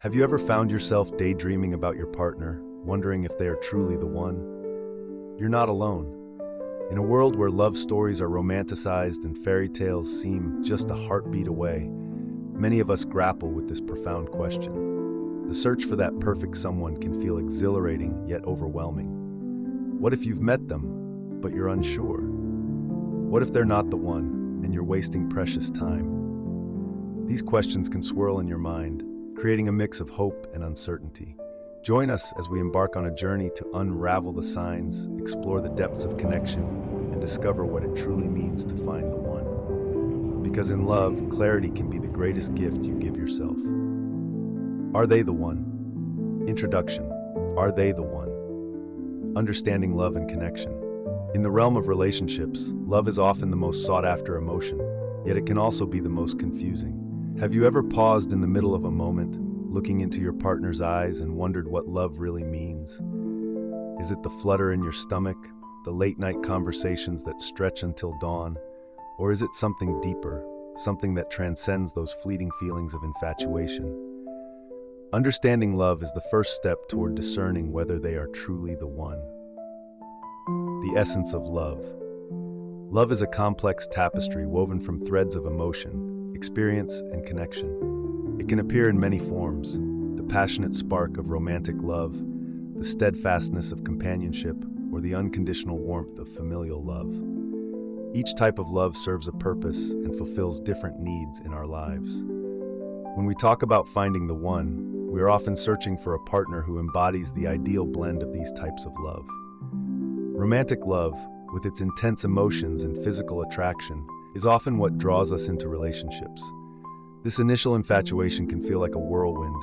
Have you ever found yourself daydreaming about your partner, wondering if they are truly the one? You're not alone. In a world where love stories are romanticized and fairy tales seem just a heartbeat away, many of us grapple with this profound question. The search for that perfect someone can feel exhilarating yet overwhelming. What if you've met them, but you're unsure? What if they're not the one, and you're wasting precious time? These questions can swirl in your mind, creating a mix of hope and uncertainty. Join us as we embark on a journey to unravel the signs, explore the depths of connection, and discover what it truly means to find the one. Because in love, clarity can be the greatest gift you give yourself. Are they the one? Introduction. Are they the one? Understanding love and connection. In the realm of relationships, love is often the most sought-after emotion, yet it can also be the most confusing. Have you ever paused in the middle of a moment, looking into your partner's eyes and wondered what love really means? Is it the flutter in your stomach, the late-night conversations that stretch until dawn, or is it something deeper, something that transcends those fleeting feelings of infatuation? Understanding love is the first step toward discerning whether they are truly the one. The essence of love. Love is a complex tapestry woven from threads of emotion, experience, and connection. It can appear in many forms: the passionate spark of romantic love, the steadfastness of companionship, or the unconditional warmth of familial love. Each type of love serves a purpose and fulfills different needs in our lives. When we talk about finding the one, we are often searching for a partner who embodies the ideal blend of these types of love. Romantic love, with its intense emotions and physical attraction, is often what draws us into relationships. This initial infatuation can feel like a whirlwind,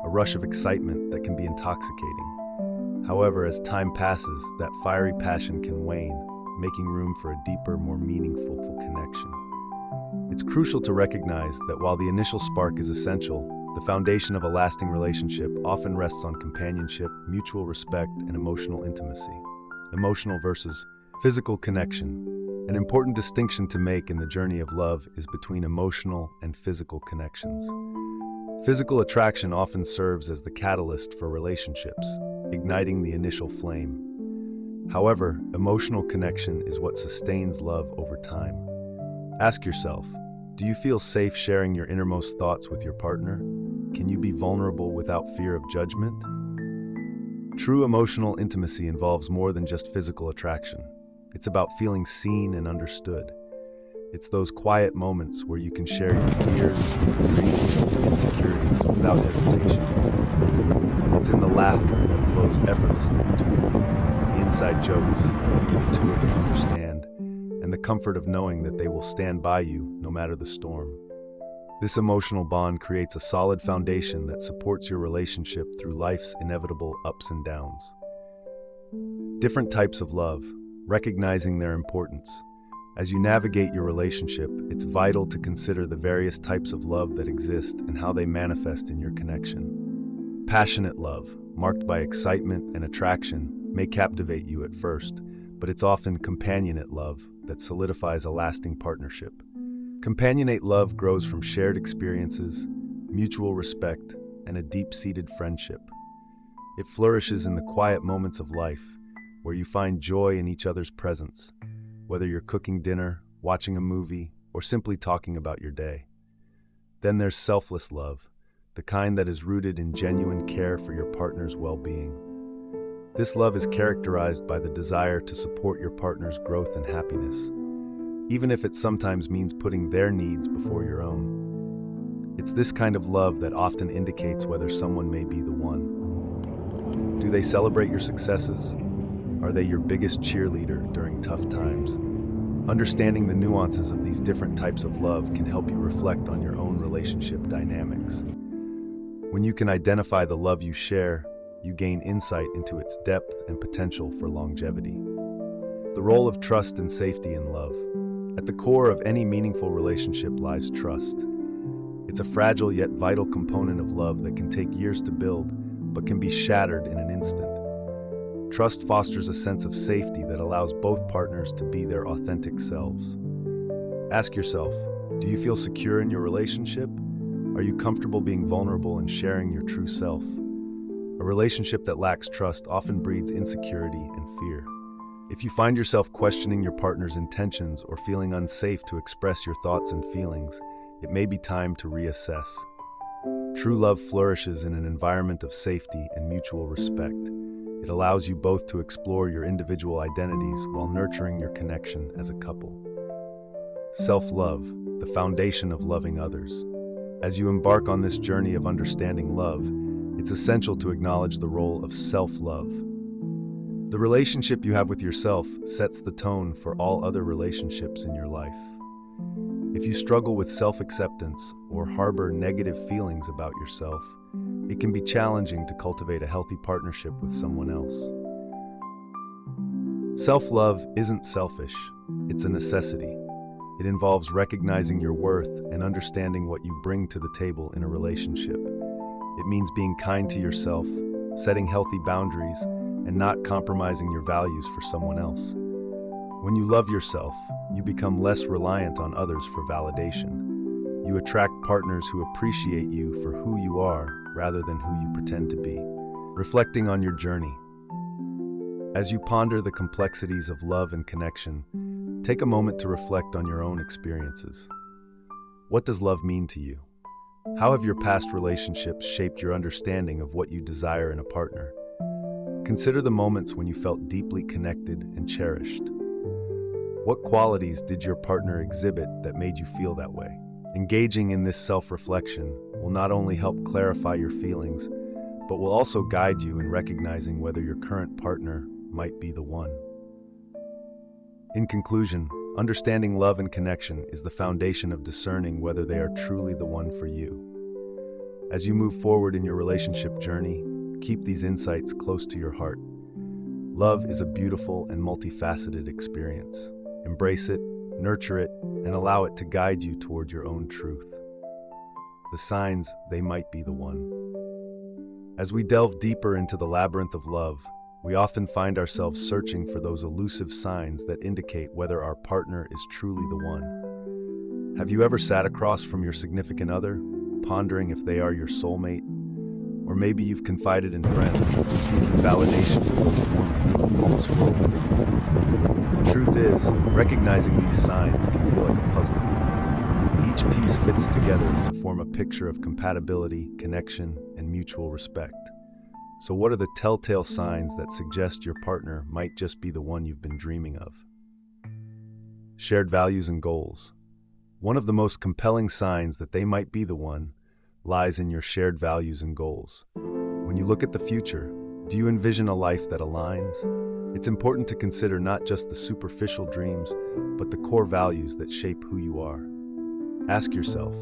a rush of excitement that can be intoxicating. However, as time passes, that fiery passion can wane, making room for a deeper, more meaningful connection. It's crucial to recognize that while the initial spark is essential, the foundation of a lasting relationship often rests on companionship, mutual respect, and emotional intimacy. Emotional versus physical connection. An important distinction to make in the journey of love is between emotional and physical connections. Physical attraction often serves as the catalyst for relationships, igniting the initial flame. However, emotional connection is what sustains love over time. Ask yourself, do you feel safe sharing your innermost thoughts with your partner? Can you be vulnerable without fear of judgment? True emotional intimacy involves more than just physical attraction. It's about feeling seen and understood. It's those quiet moments where you can share your fears, dreams, and insecurities without hesitation. It's in the laughter that flows effortlessly between you, the inside jokes that only the two of you understand, and the comfort of knowing that they will stand by you no matter the storm. This emotional bond creates a solid foundation that supports your relationship through life's inevitable ups and downs. Different types of love. Recognizing their importance. As you navigate your relationship, it's vital to consider the various types of love that exist and how they manifest in your connection. Passionate love, marked by excitement and attraction, may captivate you at first, but it's often companionate love that solidifies a lasting partnership. Companionate love grows from shared experiences, mutual respect, and a deep-seated friendship. It flourishes in the quiet moments of life, where you find joy in each other's presence, whether you're cooking dinner, watching a movie, or simply talking about your day. Then there's selfless love, the kind that is rooted in genuine care for your partner's well-being. This love is characterized by the desire to support your partner's growth and happiness, even if it sometimes means putting their needs before your own. It's this kind of love that often indicates whether someone may be the one. Do they celebrate your successes? Are they your biggest cheerleader during tough times? Understanding the nuances of these different types of love can help you reflect on your own relationship dynamics. When you can identify the love you share, you gain insight into its depth and potential for longevity. The role of trust and safety in love. At the core of any meaningful relationship lies trust. It's a fragile yet vital component of love that can take years to build, but can be shattered in an instant. Trust fosters a sense of safety that allows both partners to be their authentic selves. Ask yourself, do you feel secure in your relationship? Are you comfortable being vulnerable and sharing your true self? A relationship that lacks trust often breeds insecurity and fear. If you find yourself questioning your partner's intentions or feeling unsafe to express your thoughts and feelings, it may be time to reassess. True love flourishes in an environment of safety and mutual respect. It allows you both to explore your individual identities while nurturing your connection as a couple. Self-love, the foundation of loving others. As you embark on this journey of understanding love, it's essential to acknowledge the role of self-love. The relationship you have with yourself sets the tone for all other relationships in your life. If you struggle with self-acceptance or harbor negative feelings about yourself, it can be challenging to cultivate a healthy partnership with someone else. Self-love isn't selfish, it's a necessity. It involves recognizing your worth and understanding what you bring to the table in a relationship. It means being kind to yourself, setting healthy boundaries, and not compromising your values for someone else. When you love yourself, you become less reliant on others for validation. You attract partners who appreciate you for who you are rather than who you pretend to be. Reflecting on your journey. As you ponder the complexities of love and connection, take a moment to reflect on your own experiences. What does love mean to you? How have your past relationships shaped your understanding of what you desire in a partner? Consider the moments when you felt deeply connected and cherished. What qualities did your partner exhibit that made you feel that way? Engaging in this self-reflection will not only help clarify your feelings, but will also guide you in recognizing whether your current partner might be the one. In conclusion, understanding love and connection is the foundation of discerning whether they are truly the one for you. As you move forward in your relationship journey, keep these insights close to your heart. Love is a beautiful and multifaceted experience. Embrace it, nurture it, and allow it to guide you toward your own truth. The signs they might be the one. As we delve deeper into the labyrinth of love, we often find ourselves searching for those elusive signs that indicate whether our partner is truly the one. Have you ever sat across from your significant other, pondering if they are your soulmate? Or maybe you've confided in friends, seeking validation from a false hope. The truth is, recognizing these signs can feel like a puzzle. Each piece fits together to form a picture of compatibility, connection, and mutual respect. So what are the telltale signs that suggest your partner might just be the one you've been dreaming of? Shared values and goals. One of the most compelling signs that they might be the one lies in your shared values and goals. When you look at the future, do you envision a life that aligns? It's important to consider not just the superficial dreams, but the core values that shape who you are. Ask yourself,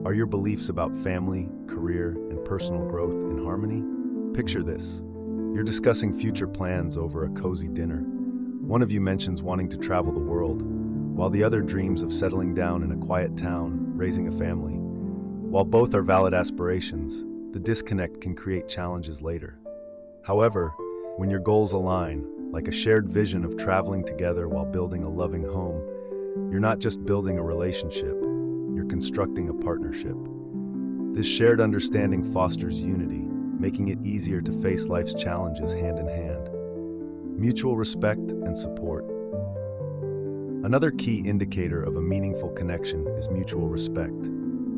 are your beliefs about family, career, and personal growth in harmony? Picture this. You're discussing future plans over a cozy dinner. One of you mentions wanting to travel the world, while the other dreams of settling down in a quiet town, raising a family. While both are valid aspirations, the disconnect can create challenges later. However, when your goals align, like a shared vision of traveling together while building a loving home, you're not just building a relationship, you're constructing a partnership. This shared understanding fosters unity, making it easier to face life's challenges hand in hand. Mutual respect and support. Another key indicator of a meaningful connection is mutual respect.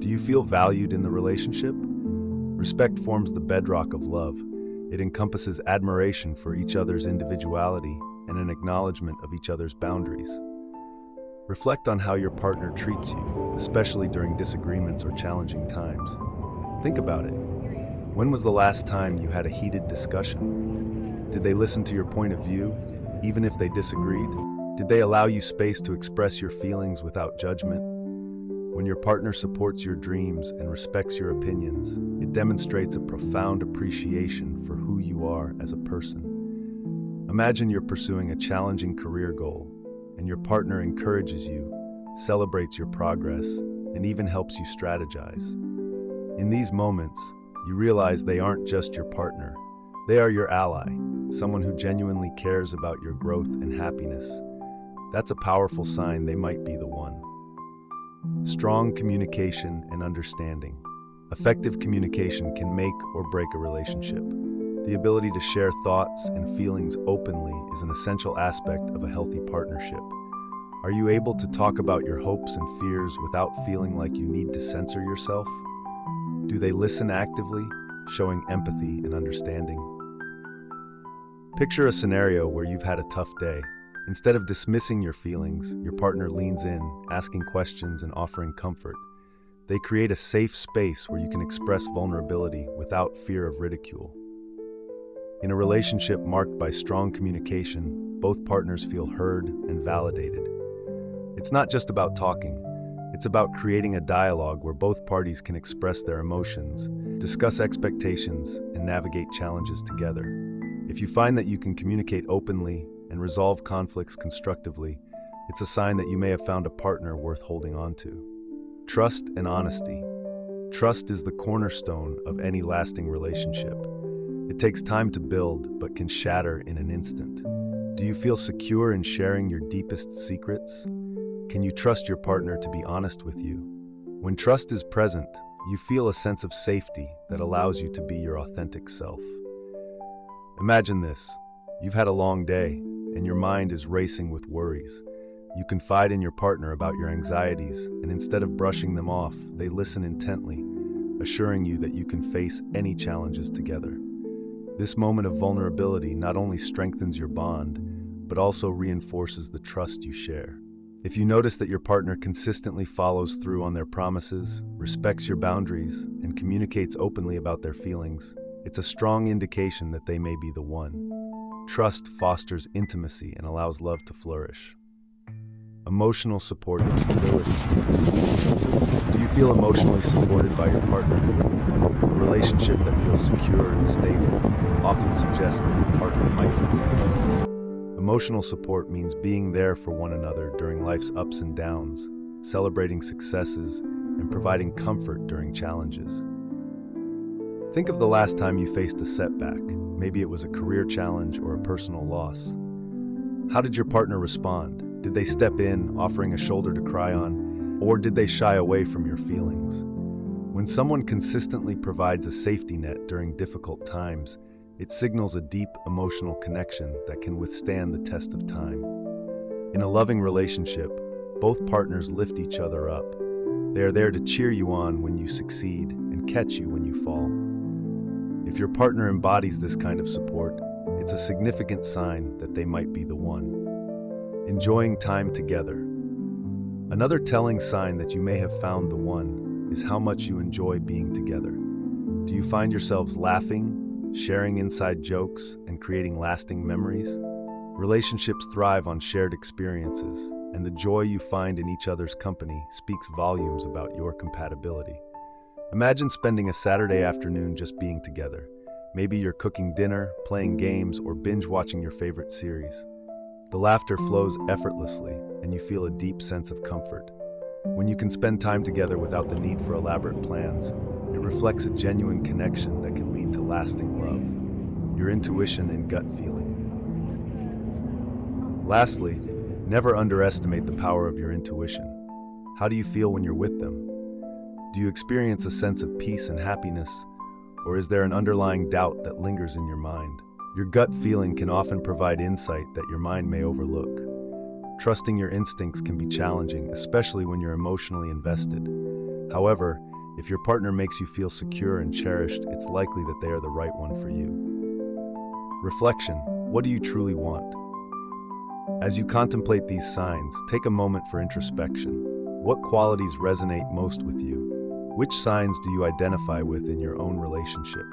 Do you feel valued in the relationship? Respect forms the bedrock of love. It encompasses admiration for each other's individuality and an acknowledgement of each other's boundaries. Reflect on how your partner treats you, especially during disagreements or challenging times. Think about it. When was the last time you had a heated discussion? Did they listen to your point of view, even if they disagreed? Did they allow you space to express your feelings without judgment? When your partner supports your dreams and respects your opinions, it demonstrates a profound appreciation for who you are as a person. Imagine you're pursuing a challenging career goal, and your partner encourages you, celebrates your progress, and even helps you strategize. In these moments, you realize they aren't just your partner. They are your ally, someone who genuinely cares about your growth and happiness. That's a powerful sign they might be the one. Strong communication and understanding. Effective communication can make or break a relationship. The ability to share thoughts and feelings openly is an essential aspect of a healthy partnership. Are you able to talk about your hopes and fears without feeling like you need to censor yourself? Do they listen actively, showing empathy and understanding? Picture a scenario where you've had a tough day. Instead of dismissing your feelings, your partner leans in, asking questions and offering comfort. They create a safe space where you can express vulnerability without fear of ridicule. In a relationship marked by strong communication, both partners feel heard and validated. It's not just about talking. It's about creating a dialogue where both parties can express their emotions, discuss expectations, and navigate challenges together. If you find that you can communicate openly and resolve conflicts constructively, it's a sign that you may have found a partner worth holding on to. Trust and honesty. Trust is the cornerstone of any lasting relationship. It takes time to build, but can shatter in an instant. Do you feel secure in sharing your deepest secrets? Can you trust your partner to be honest with you? When trust is present, you feel a sense of safety that allows you to be your authentic self. Imagine this. You've had a long day, and your mind is racing with worries. You confide in your partner about your anxieties, and instead of brushing them off, they listen intently, assuring you that you can face any challenges together. This moment of vulnerability not only strengthens your bond, but also reinforces the trust you share. If you notice that your partner consistently follows through on their promises, respects your boundaries, and communicates openly about their feelings, it's a strong indication that they may be the one. Trust fosters intimacy and allows love to flourish. Emotional support and stability. Do you feel emotionally supported by your partner? A relationship that feels secure and stable often suggests that your partner might be the one. Emotional support means being there for one another during life's ups and downs, celebrating successes, and providing comfort during challenges. Think of the last time you faced a setback. Maybe it was a career challenge or a personal loss. How did your partner respond? Did they step in, offering a shoulder to cry on, or did they shy away from your feelings? When someone consistently provides a safety net during difficult times, it signals a deep emotional connection that can withstand the test of time. In a loving relationship, both partners lift each other up. They are there to cheer you on when you succeed and catch you when you fall. If your partner embodies this kind of support, it's a significant sign that they might be the one. Enjoying time together. Another telling sign that you may have found the one is how much you enjoy being together. Do you find yourselves laughing, sharing inside jokes, and creating lasting memories? Relationships thrive on shared experiences, and the joy you find in each other's company speaks volumes about your compatibility. Imagine spending a Saturday afternoon just being together. Maybe you're cooking dinner, playing games, or binge-watching your favorite series. The laughter flows effortlessly, and you feel a deep sense of comfort. When you can spend time together without the need for elaborate plans, it reflects a genuine connection that can lead to lasting love. Your intuition and gut feeling. Lastly, never underestimate the power of your intuition. How do you feel when you're with them? Do you experience a sense of peace and happiness, or is there an underlying doubt that lingers in your mind? Your gut feeling can often provide insight that your mind may overlook. Trusting your instincts can be challenging, especially when you're emotionally invested. However, if your partner makes you feel secure and cherished, it's likely that they are the right one for you. Reflection. What do you truly want? As you contemplate these signs, take a moment for introspection. What qualities resonate most with you? Which signs do you identify with in your own relationship?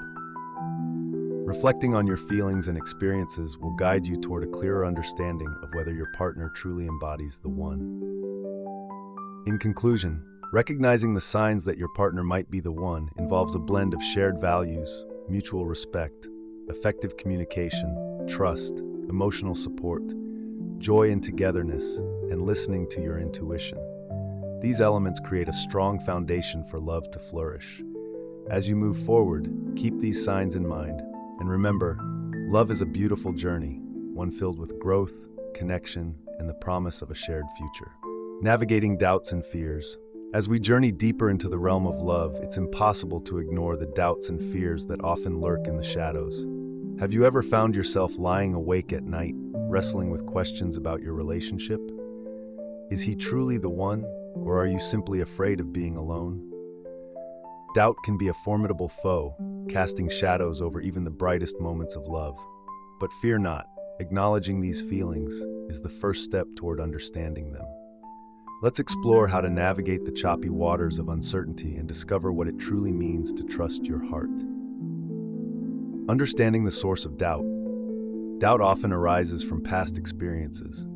Reflecting on your feelings and experiences will guide you toward a clearer understanding of whether your partner truly embodies the one. In conclusion, recognizing the signs that your partner might be the one involves a blend of shared values, mutual respect, effective communication, trust, emotional support, joy and togetherness, and listening to your intuition. These elements create a strong foundation for love to flourish. As you move forward, keep these signs in mind, and remember, love is a beautiful journey, one filled with growth, connection, and the promise of a shared future. Navigating doubts and fears. As we journey deeper into the realm of love, it's impossible to ignore the doubts and fears that often lurk in the shadows. Have you ever found yourself lying awake at night, wrestling with questions about your relationship? Is he truly the one, or are you simply afraid of being alone? Doubt can be a formidable foe, casting shadows over even the brightest moments of love. But fear not, acknowledging these feelings is the first step toward understanding them. Let's explore how to navigate the choppy waters of uncertainty and discover what it truly means to trust your heart. Understanding the source of doubt. Doubt often arises from past experiences,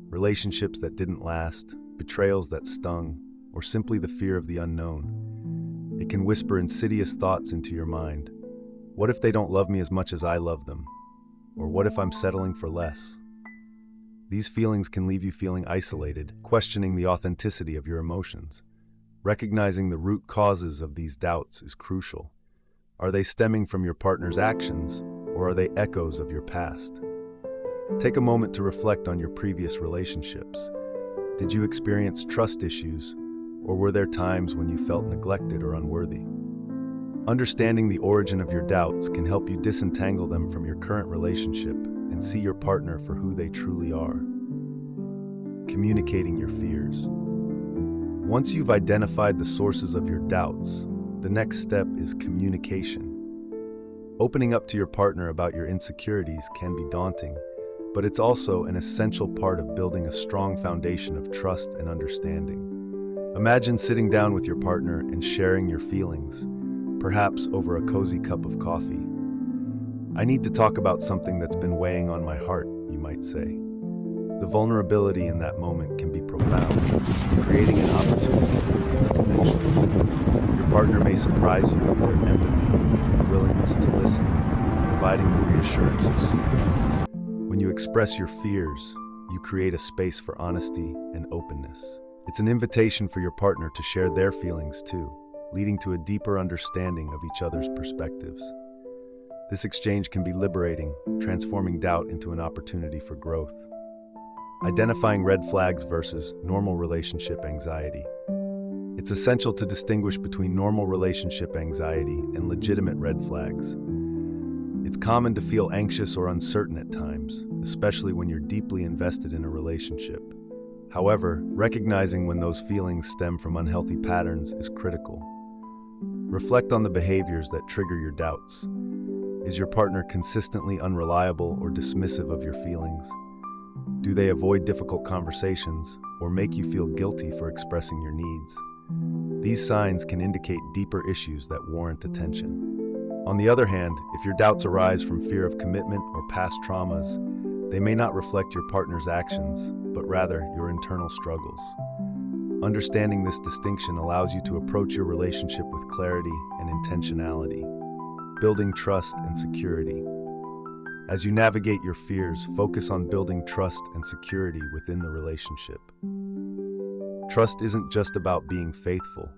relationships that didn't last, betrayals that stung, or simply the fear of the unknown. It can whisper insidious thoughts into your mind. What if they don't love me as much as I love them? Or what if I'm settling for less? These feelings can leave you feeling isolated, questioning the authenticity of your emotions. Recognizing the root causes of these doubts is crucial. Are they stemming from your partner's actions, or are they echoes of your past? Take a moment to reflect on your previous relationships. Did you experience trust issues, or were there times when you felt neglected or unworthy? Understanding the origin of your doubts can help you disentangle them from your current relationship and see your partner for who they truly are. Communicating your fears. Once you've identified the sources of your doubts, the next step is communication. Opening up to your partner about your insecurities can be daunting, but it's also an essential part of building a strong foundation of trust and understanding. Imagine sitting down with your partner and sharing your feelings, perhaps over a cozy cup of coffee. I need to talk about something that's been weighing on my heart, you might say. The vulnerability in that moment can be profound, creating an opportunity for connection. Your partner may surprise you with their empathy, willingness to listen, providing the reassurance you seek. When you express your fears, you create a space for honesty and openness. It's an invitation for your partner to share their feelings too, leading to a deeper understanding of each other's perspectives. This exchange can be liberating, transforming doubt into an opportunity for growth. Identifying red flags versus normal relationship anxiety. It's essential to distinguish between normal relationship anxiety and legitimate red flags. It's common to feel anxious or uncertain at times, especially when you're deeply invested in a relationship. However, recognizing when those feelings stem from unhealthy patterns is critical. Reflect on the behaviors that trigger your doubts. Is your partner consistently unreliable or dismissive of your feelings? Do they avoid difficult conversations or make you feel guilty for expressing your needs? These signs can indicate deeper issues that warrant attention. On the other hand, if your doubts arise from fear of commitment or past traumas, they may not reflect your partner's actions, but rather your internal struggles. Understanding this distinction allows you to approach your relationship with clarity and intentionality, building trust and security. As you navigate your fears, focus on building trust and security within the relationship. Trust isn't just about being faithful,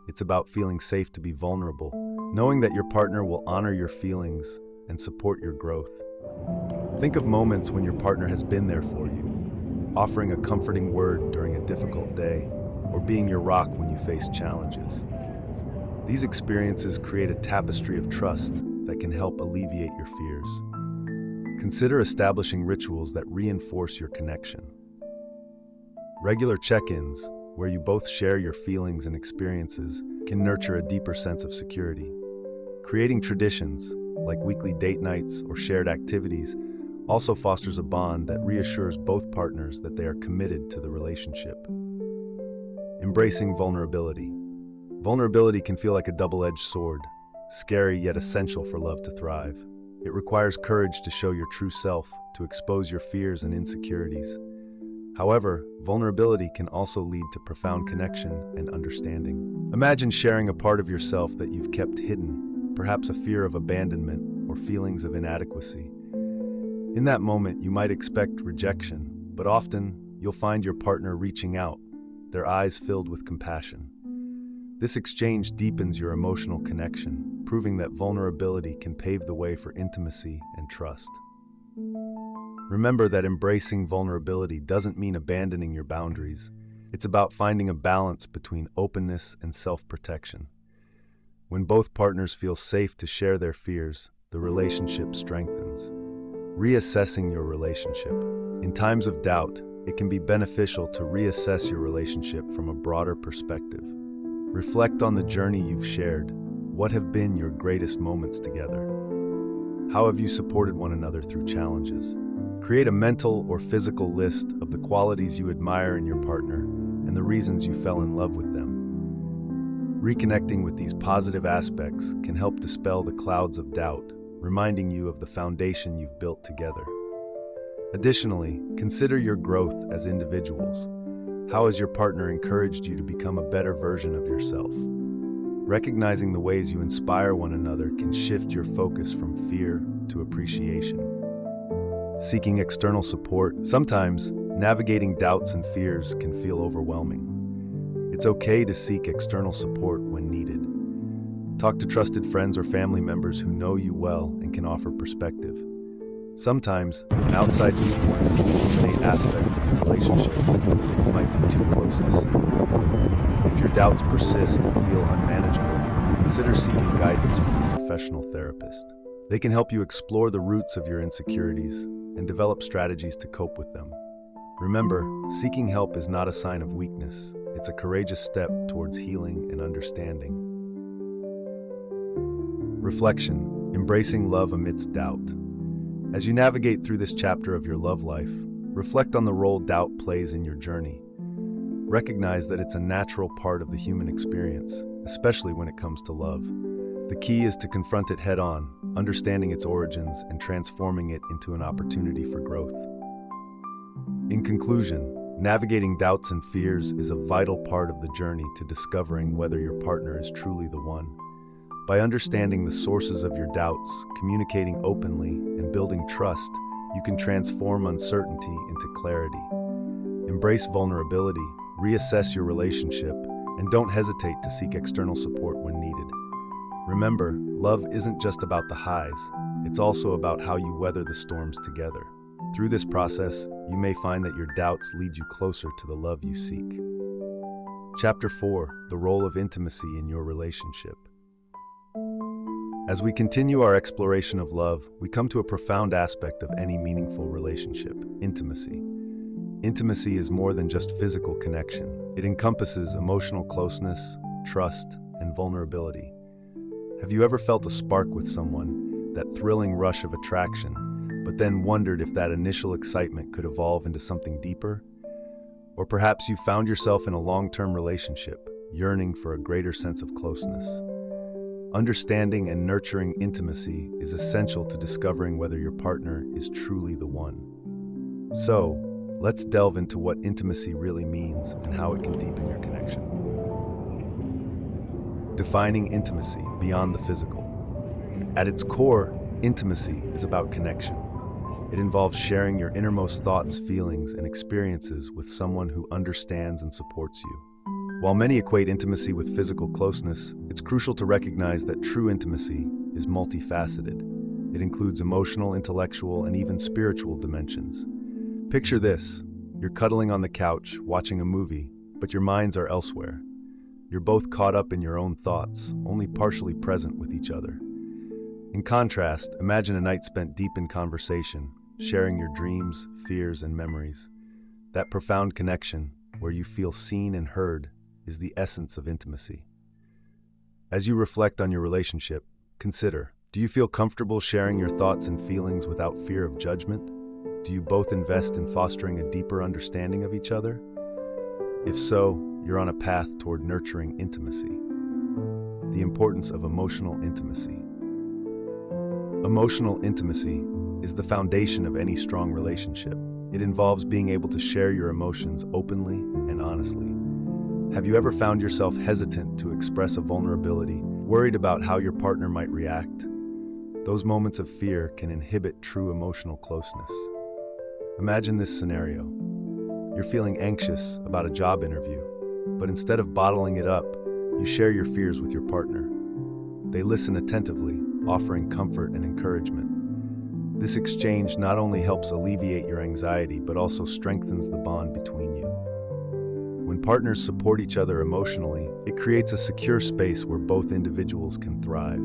it's about feeling safe to be vulnerable, knowing that your partner will honor your feelings and support your growth. Think of moments when your partner has been there for you, offering a comforting word during a difficult day, or being your rock when you face challenges. These experiences create a tapestry of trust that can help alleviate your fears. Consider establishing rituals that reinforce your connection. Regular check-ins, where you both share your feelings and experiences, can nurture a deeper sense of security. Creating traditions, like weekly date nights or shared activities, also fosters a bond that reassures both partners that they are committed to the relationship. Embracing vulnerability. Vulnerability can feel like a double-edged sword, scary yet essential for love to thrive. It requires courage to show your true self, to expose your fears and insecurities. However, vulnerability can also lead to profound connection and understanding. Imagine sharing a part of yourself that you've kept hidden, perhaps a fear of abandonment or feelings of inadequacy. In that moment, you might expect rejection, but often you'll find your partner reaching out, their eyes filled with compassion. This exchange deepens your emotional connection, proving that vulnerability can pave the way for intimacy and trust. Remember that embracing vulnerability doesn't mean abandoning your boundaries. It's about finding a balance between openness and self-protection. When both partners feel safe to share their fears, the relationship strengthens. Reassessing your relationship. In times of doubt, it can be beneficial to reassess your relationship from a broader perspective. Reflect on the journey you've shared. What have been your greatest moments together? How have you supported one another through challenges? Create a mental or physical list of the qualities you admire in your partner and the reasons you fell in love with them. Reconnecting with these positive aspects can help dispel the clouds of doubt, reminding you of the foundation you've built together. Additionally, consider your growth as individuals. How has your partner encouraged you to become a better version of yourself? Recognizing the ways you inspire one another can shift your focus from fear to appreciation. Seeking external support. Sometimes, navigating doubts and fears can feel overwhelming. It's okay to seek external support when needed. Talk to trusted friends or family members who know you well and can offer perspective. Sometimes, an outside viewpoint can illuminate aspects of the relationship that you might be too close to see. If your doubts persist and feel unmanageable, consider seeking guidance from a professional therapist. They can help you explore the roots of your insecurities and develop strategies to cope with them. Remember, seeking help is not a sign of weakness. It's a courageous step towards healing and understanding. Reflection. Embracing love amidst doubt. As you navigate through this chapter of your love life, reflect on the role doubt plays in your journey. Recognize that it's a natural part of the human experience, especially when it comes to love. The key is to confront it head-on, understanding its origins and transforming it into an opportunity for growth. In conclusion, navigating doubts and fears is a vital part of the journey to discovering whether your partner is truly the one. By understanding the sources of your doubts, communicating openly, and building trust, you can transform uncertainty into clarity. Embrace vulnerability, reassess your relationship, and don't hesitate to seek external support when needed. Remember, love isn't just about the highs, it's also about how you weather the storms together. Through this process, you may find that your doubts lead you closer to the love you seek. Chapter 4: The Role of Intimacy in Your Relationship. As we continue our exploration of love, we come to a profound aspect of any meaningful relationship: intimacy. Intimacy is more than just physical connection. It encompasses emotional closeness, trust, and vulnerability. Have you ever felt a spark with someone, that thrilling rush of attraction, but then wondered if that initial excitement could evolve into something deeper? Or perhaps you found yourself in a long-term relationship, yearning for a greater sense of closeness. Understanding and nurturing intimacy is essential to discovering whether your partner is truly the one. So, let's delve into what intimacy really means and how it can deepen your connection. Defining intimacy beyond the physical. At its core, intimacy is about connection. It involves sharing your innermost thoughts, feelings, and experiences with someone who understands and supports you. While many equate intimacy with physical closeness, it's crucial to recognize that true intimacy is multifaceted. It includes emotional, intellectual, and even spiritual dimensions. Picture this: you're cuddling on the couch, watching a movie, but your minds are elsewhere. You're both caught up in your own thoughts, only partially present with each other. In contrast, imagine a night spent deep in conversation, sharing your dreams, fears, and memories. That profound connection, where you feel seen and heard, is the essence of intimacy. As you reflect on your relationship, consider: do you feel comfortable sharing your thoughts and feelings without fear of judgment? Do you both invest in fostering a deeper understanding of each other? If so, you're on a path toward nurturing intimacy. The importance of emotional intimacy. Emotional intimacy is the foundation of any strong relationship. It involves being able to share your emotions openly and honestly. Have you ever found yourself hesitant to express a vulnerability, worried about how your partner might react? Those moments of fear can inhibit true emotional closeness. Imagine this scenario. You're feeling anxious about a job interview, but instead of bottling it up, you share your fears with your partner. They listen attentively, offering comfort and encouragement. This exchange not only helps alleviate your anxiety, but also strengthens the bond between you. When partners support each other emotionally, it creates a secure space where both individuals can thrive.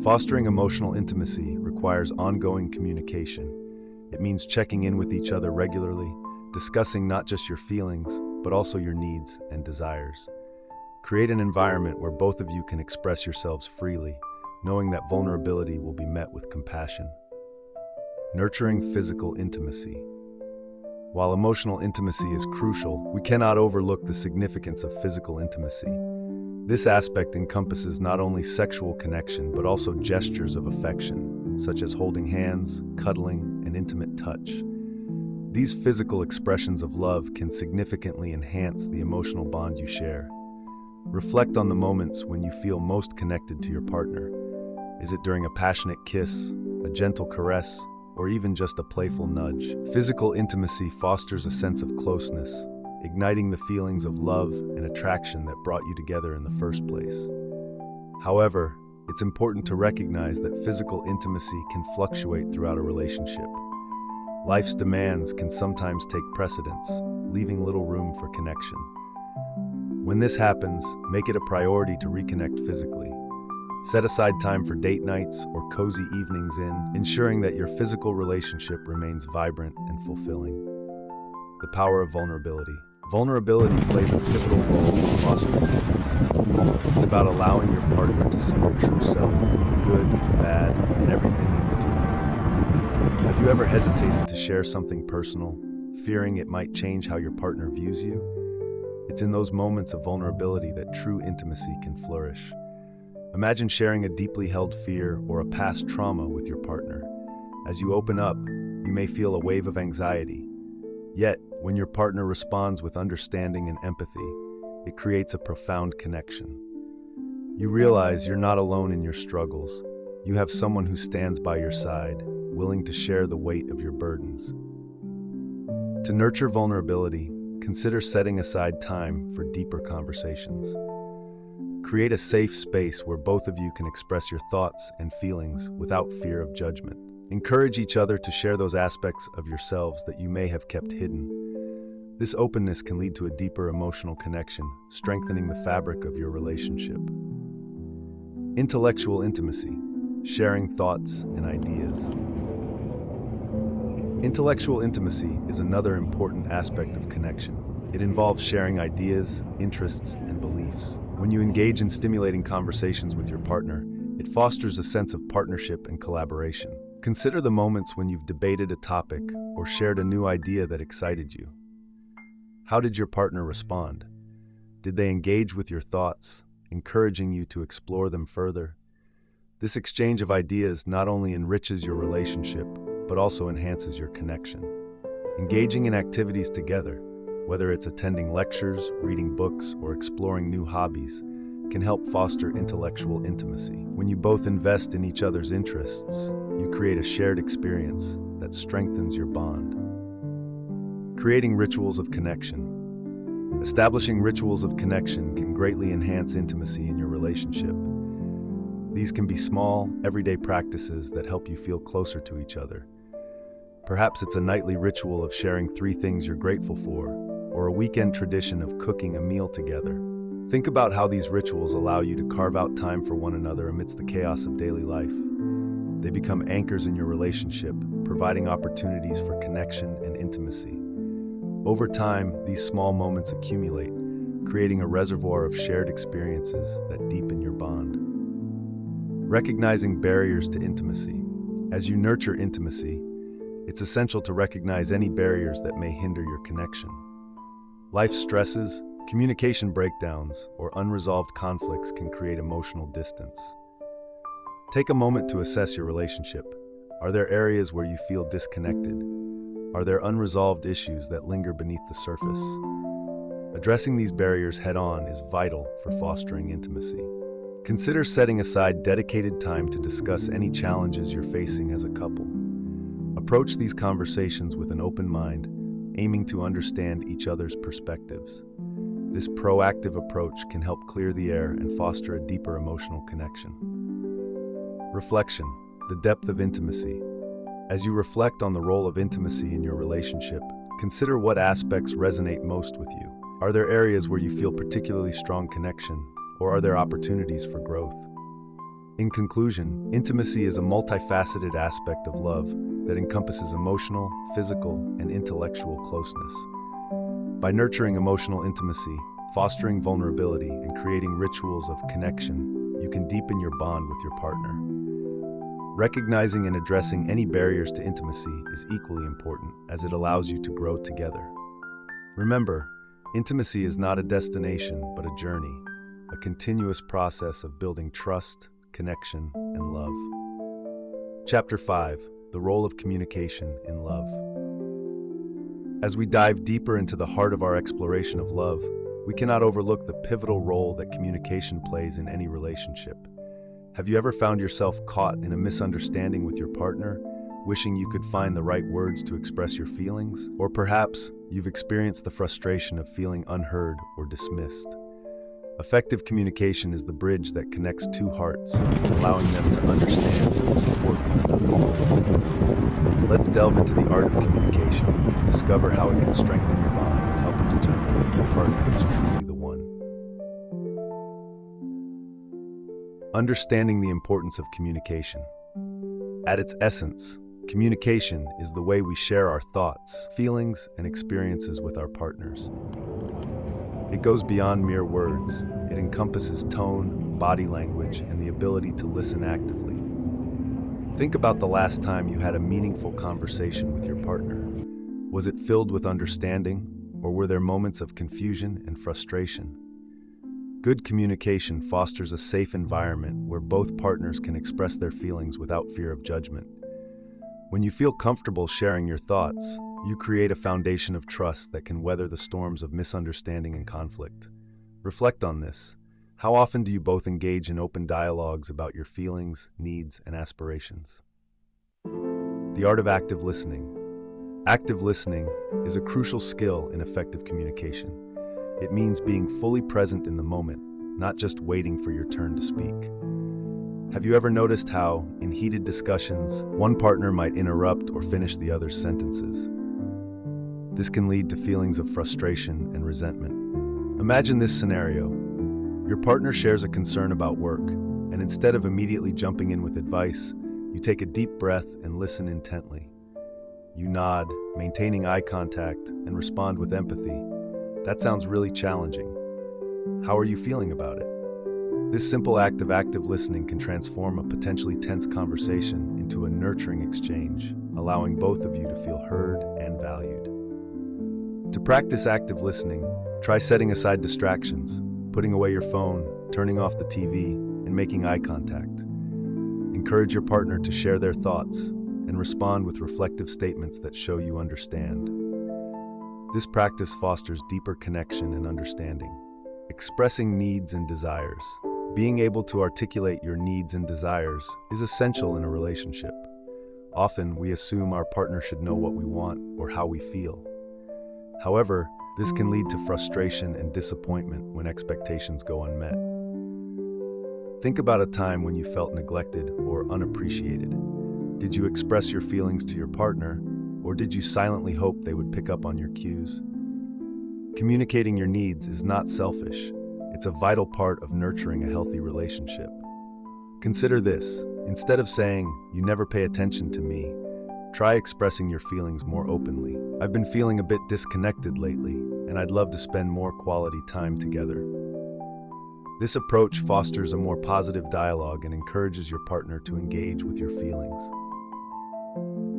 Fostering emotional intimacy requires ongoing communication. It means checking in with each other regularly, discussing not just your feelings, but also your needs and desires. Create an environment where both of you can express yourselves freely, knowing that vulnerability will be met with compassion. Nurturing physical intimacy. While emotional intimacy is crucial, we cannot overlook the significance of physical intimacy. This aspect encompasses not only sexual connection, but also gestures of affection, such as holding hands, cuddling, and intimate touch. These physical expressions of love can significantly enhance the emotional bond you share. Reflect on the moments when you feel most connected to your partner. Is it during a passionate kiss, a gentle caress, or even just a playful nudge? Physical intimacy fosters a sense of closeness, igniting the feelings of love and attraction that brought you together in the first place. However, it's important to recognize that physical intimacy can fluctuate throughout a relationship. Life's demands can sometimes take precedence, leaving little room for connection. When this happens, make it a priority to reconnect physically. Set aside time for date nights or cozy evenings ensuring that your physical relationship remains vibrant and fulfilling. The power of vulnerability. Vulnerability plays a pivotal role in fostering intimacy. It's about allowing your partner to see your true self, good, bad, and everything in between. Have you ever hesitated to share something personal, fearing it might change how your partner views you? It's in those moments of vulnerability that true intimacy can flourish. Imagine sharing a deeply held fear or a past trauma with your partner. As you open up, you may feel a wave of anxiety. Yet, when your partner responds with understanding and empathy, it creates a profound connection. You realize you're not alone in your struggles. You have someone who stands by your side, willing to share the weight of your burdens. To nurture vulnerability, consider setting aside time for deeper conversations. Create a safe space where both of you can express your thoughts and feelings without fear of judgment. Encourage each other to share those aspects of yourselves that you may have kept hidden. This openness can lead to a deeper emotional connection, strengthening the fabric of your relationship. Intellectual intimacy, sharing thoughts and ideas. Intellectual intimacy is another important aspect of connection. It involves sharing ideas, interests, and beliefs. When you engage in stimulating conversations with your partner, it fosters a sense of partnership and collaboration. Consider the moments when you've debated a topic or shared a new idea that excited you. How did your partner respond? Did they engage with your thoughts, encouraging you to explore them further? This exchange of ideas not only enriches your relationship, but also enhances your connection. Engaging in activities together, whether it's attending lectures, reading books, or exploring new hobbies, can help foster intellectual intimacy. When you both invest in each other's interests, you create a shared experience that strengthens your bond. Creating rituals of connection. Establishing rituals of connection can greatly enhance intimacy in your relationship. These can be small, everyday practices that help you feel closer to each other. Perhaps it's a nightly ritual of sharing 3 things you're grateful for, or a weekend tradition of cooking a meal together. Think about how these rituals allow you to carve out time for one another amidst the chaos of daily life. They become anchors in your relationship, providing opportunities for connection and intimacy. Over time, these small moments accumulate, creating a reservoir of shared experiences that deepen your bond. Recognizing barriers to intimacy. As you nurture intimacy, it's essential to recognize any barriers that may hinder your connection. Life stresses, communication breakdowns, or unresolved conflicts can create emotional distance. Take a moment to assess your relationship. Are there areas where you feel disconnected? Are there unresolved issues that linger beneath the surface? Addressing these barriers head-on is vital for fostering intimacy. Consider setting aside dedicated time to discuss any challenges you're facing as a couple. Approach these conversations with an open mind, aiming to understand each other's perspectives. This proactive approach can help clear the air and foster a deeper emotional connection. Reflection, the depth of intimacy. As you reflect on the role of intimacy in your relationship, consider what aspects resonate most with you. Are there areas where you feel particularly strong connection, or are there opportunities for growth? In conclusion, intimacy is a multifaceted aspect of love that encompasses emotional, physical, and intellectual closeness. By nurturing emotional intimacy, fostering vulnerability, and creating rituals of connection, you can deepen your bond with your partner. Recognizing and addressing any barriers to intimacy is equally important, as it allows you to grow together. Remember, intimacy is not a destination, but a journey, a continuous process of building trust, connection, and love. Chapter 5: The Role of Communication in Love. As we dive deeper into the heart of our exploration of love, we cannot overlook the pivotal role that communication plays in any relationship. Have you ever found yourself caught in a misunderstanding with your partner, wishing you could find the right words to express your feelings? Or perhaps you've experienced the frustration of feeling unheard or dismissed. Effective communication is the bridge that connects two hearts, allowing them to understand and support one another. Let's delve into the art of communication, discover how it can strengthen your bond, and help you determine if your partner is truly the one. Understanding the importance of communication. At its essence, communication is the way we share our thoughts, feelings, and experiences with our partners. It goes beyond mere words. It encompasses tone, body language, and the ability to listen actively. Think about the last time you had a meaningful conversation with your partner. Was it filled with understanding, or were there moments of confusion and frustration? Good communication fosters a safe environment where both partners can express their feelings without fear of judgment. When you feel comfortable sharing your thoughts, you create a foundation of trust that can weather the storms of misunderstanding and conflict. Reflect on this. How often do you both engage in open dialogues about your feelings, needs, and aspirations? The art of active listening. Active listening is a crucial skill in effective communication. It means being fully present in the moment, not just waiting for your turn to speak. Have you ever noticed how, in heated discussions, one partner might interrupt or finish the other's sentences? This can lead to feelings of frustration and resentment. Imagine this scenario. Your partner shares a concern about work, and instead of immediately jumping in with advice, you take a deep breath and listen intently. You nod, maintaining eye contact, and respond with empathy. That sounds really challenging. How are you feeling about it? This simple act of active listening can transform a potentially tense conversation into a nurturing exchange, allowing both of you to feel heard and valued. To practice active listening, try setting aside distractions, putting away your phone, turning off the TV, and making eye contact. Encourage your partner to share their thoughts and respond with reflective statements that show you understand. This practice fosters deeper connection and understanding. Expressing needs and desires. Being able to articulate your needs and desires is essential in a relationship. Often, we assume our partner should know what we want or how we feel. However, this can lead to frustration and disappointment when expectations go unmet. Think about a time when you felt neglected or unappreciated. Did you express your feelings to your partner, or did you silently hope they would pick up on your cues? Communicating your needs is not selfish. It's a vital part of nurturing a healthy relationship. Consider this. Instead of saying, "You never pay attention to me," try expressing your feelings more openly. "I've been feeling a bit disconnected lately, and I'd love to spend more quality time together." This approach fosters a more positive dialogue and encourages your partner to engage with your feelings.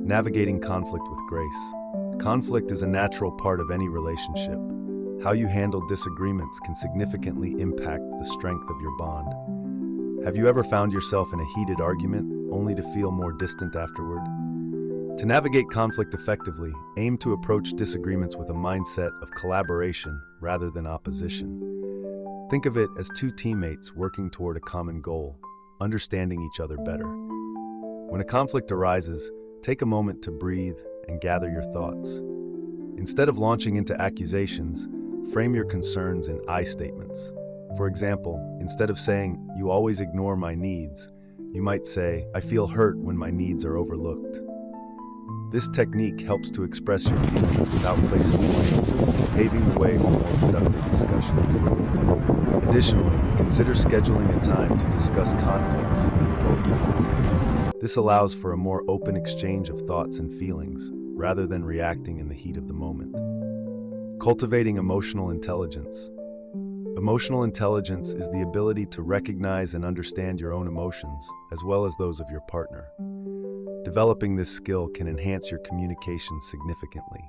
Navigating conflict with grace. Conflict is a natural part of any relationship. How you handle disagreements can significantly impact the strength of your bond. Have you ever found yourself in a heated argument, only to feel more distant afterward? To navigate conflict effectively, aim to approach disagreements with a mindset of collaboration rather than opposition. Think of it as two teammates working toward a common goal, understanding each other better. When a conflict arises, take a moment to breathe and gather your thoughts. Instead of launching into accusations, frame your concerns in I statements. For example, instead of saying, "You always ignore my needs," you might say, "I feel hurt when my needs are overlooked." This technique helps to express your feelings without placing blame, paving the way for more productive discussions. Additionally, consider scheduling a time to discuss conflicts with both. This allows for a more open exchange of thoughts and feelings, rather than reacting in the heat of the moment. Cultivating emotional intelligence. Emotional intelligence is the ability to recognize and understand your own emotions, as well as those of your partner. Developing this skill can enhance your communication significantly.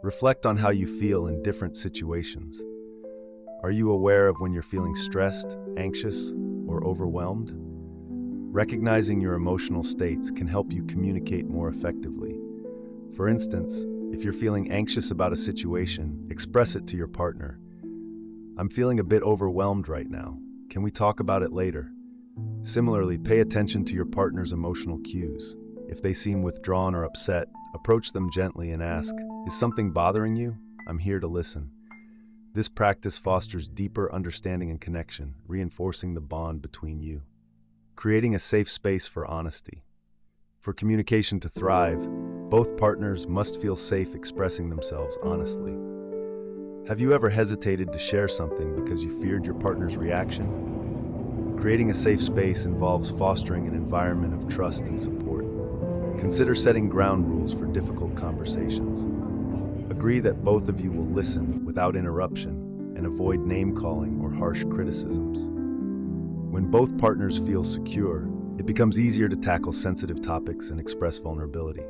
Reflect on how you feel in different situations. Are you aware of when you're feeling stressed, anxious, or overwhelmed? Recognizing your emotional states can help you communicate more effectively. For instance, if you're feeling anxious about a situation, express it to your partner. I'm feeling a bit overwhelmed right now. Can we talk about it later? Similarly, pay attention to your partner's emotional cues. If they seem withdrawn or upset, approach them gently and ask, "Is something bothering you? I'm here to listen." This practice fosters deeper understanding and connection, reinforcing the bond between you. Creating a safe space for honesty. For communication to thrive, both partners must feel safe expressing themselves honestly. Have you ever hesitated to share something because you feared your partner's reaction? Creating a safe space involves fostering an environment of trust and support. Consider setting ground rules for difficult conversations. Agree that both of you will listen without interruption and avoid name-calling or harsh criticisms. When both partners feel secure, it becomes easier to tackle sensitive topics and express vulnerability.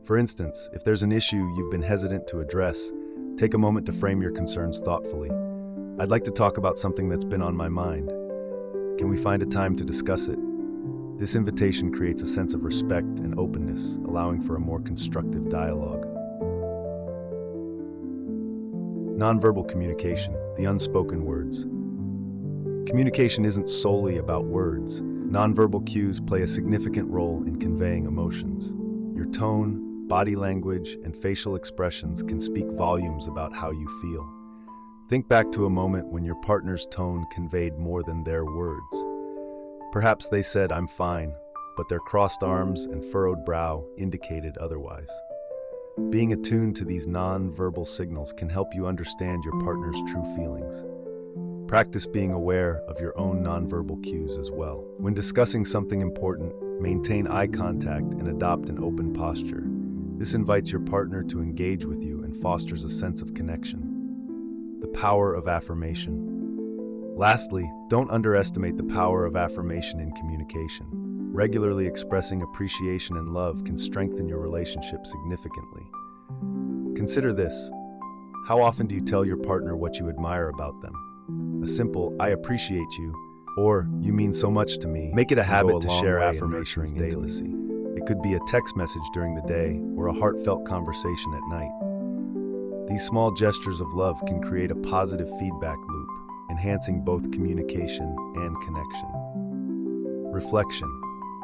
For instance, if there's an issue you've been hesitant to address, take a moment to frame your concerns thoughtfully. "I'd like to talk about something that's been on my mind. Can we find a time to discuss it?" This invitation creates a sense of respect and openness, allowing for a more constructive dialogue. Nonverbal communication, the unspoken words. Communication isn't solely about words. Nonverbal cues play a significant role in conveying emotions. Your tone, body language, and facial expressions can speak volumes about how you feel. Think back to a moment when your partner's tone conveyed more than their words. Perhaps they said, "I'm fine," but their crossed arms and furrowed brow indicated otherwise. Being attuned to these non-verbal signals can help you understand your partner's true feelings. Practice being aware of your own nonverbal cues as well. When discussing something important, maintain eye contact and adopt an open posture. This invites your partner to engage with you and fosters a sense of connection. The power of affirmation. Lastly, don't underestimate the power of affirmation in communication. Regularly expressing appreciation and love can strengthen your relationship significantly. Consider this. How often do you tell your partner what you admire about them? A simple, "I appreciate you," or "You mean so much to me." Make it a habit to share affirmations daily. It could be a text message during the day or a heartfelt conversation at night. These small gestures of love can create a positive feedback loop, enhancing both communication and connection. Reflection.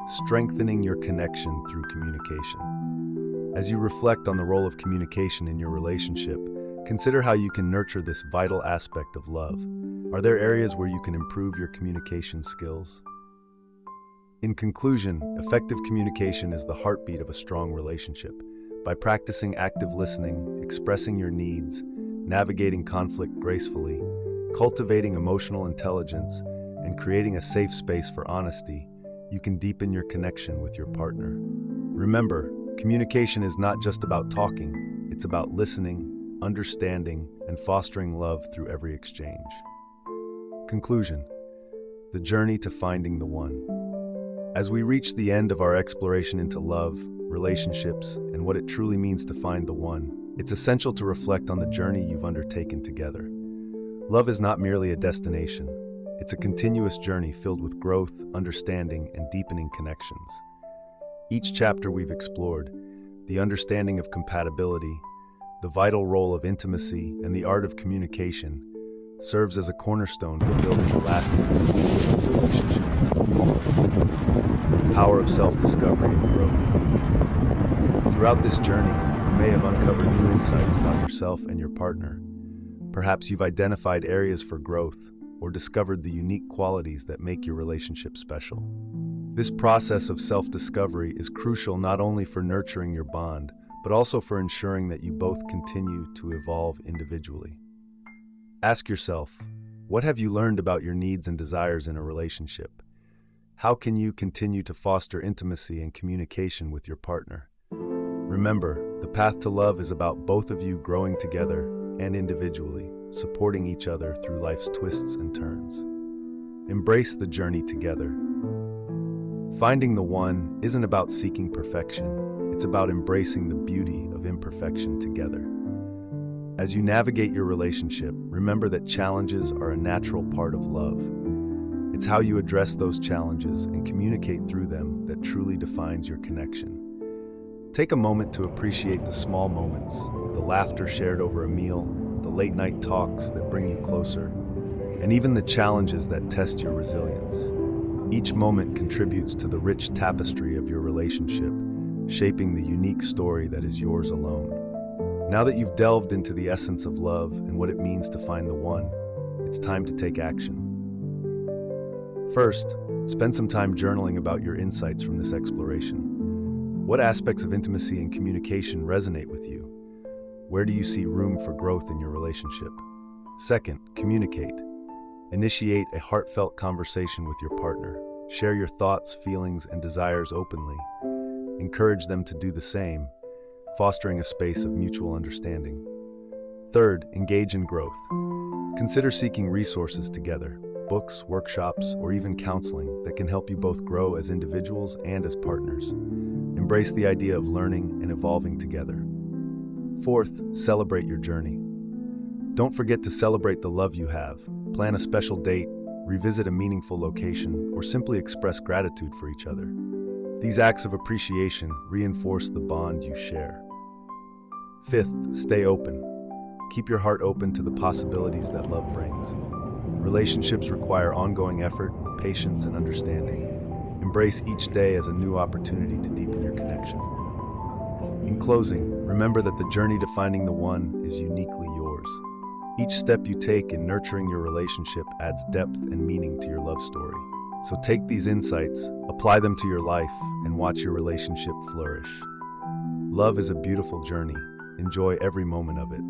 Strengthening your connection through communication. As you reflect on the role of communication in your relationship, consider how you can nurture this vital aspect of love. Are there areas where you can improve your communication skills? In conclusion, effective communication is the heartbeat of a strong relationship. By practicing active listening, expressing your needs, navigating conflict gracefully, cultivating emotional intelligence, and creating a safe space for honesty, you can deepen your connection with your partner. Remember, communication is not just about talking, it's about listening, understanding, and fostering love through every exchange. Conclusion. The journey to finding the one. As we reach the end of our exploration into love, relationships, and what it truly means to find the one, it's essential to reflect on the journey you've undertaken together. Love is not merely a destination. It's a continuous journey filled with growth, understanding, and deepening connections. Each chapter we've explored, the understanding of compatibility, the vital role of intimacy, and the art of communication, serves as a cornerstone for building a lasting relationship. The power of self-discovery and growth. Throughout this journey, you may have uncovered new insights about yourself and your partner. Perhaps you've identified areas for growth or discovered the unique qualities that make your relationship special. This process of self-discovery is crucial not only for nurturing your bond, but also for ensuring that you both continue to evolve individually. Ask yourself, what have you learned about your needs and desires in a relationship? How can you continue to foster intimacy and communication with your partner? Remember, the path to love is about both of you growing together and individually, supporting each other through life's twists and turns. Embrace the journey together. Finding the one isn't about seeking perfection, it's about embracing the beauty of imperfection together. As you navigate your relationship, remember that challenges are a natural part of love. It's how you address those challenges and communicate through them that truly defines your connection. Take a moment to appreciate the small moments, the laughter shared over a meal, the late-night talks that bring you closer, and even the challenges that test your resilience. Each moment contributes to the rich tapestry of your relationship, shaping the unique story that is yours alone. Now that you've delved into the essence of love and what it means to find the one, it's time to take action. First, spend some time journaling about your insights from this exploration. What aspects of intimacy and communication resonate with you? Where do you see room for growth in your relationship? Second, communicate. Initiate a heartfelt conversation with your partner. Share your thoughts, feelings, and desires openly. Encourage them to do the same, fostering a space of mutual understanding. Third, engage in growth. Consider seeking resources together, books, workshops, or even counseling that can help you both grow as individuals and as partners. Embrace the idea of learning and evolving together. Fourth, celebrate your journey. Don't forget to celebrate the love you have. Plan a special date, revisit a meaningful location, or simply express gratitude for each other. These acts of appreciation reinforce the bond you share. Fifth, stay open. Keep your heart open to the possibilities that love brings. Relationships require ongoing effort, patience, and understanding. Embrace each day as a new opportunity to deepen your connection. In closing, remember that the journey to finding the one is uniquely yours. Each step you take in nurturing your relationship adds depth and meaning to your love story. So take these insights, apply them to your life, and watch your relationship flourish. Love is a beautiful journey. Enjoy every moment of it.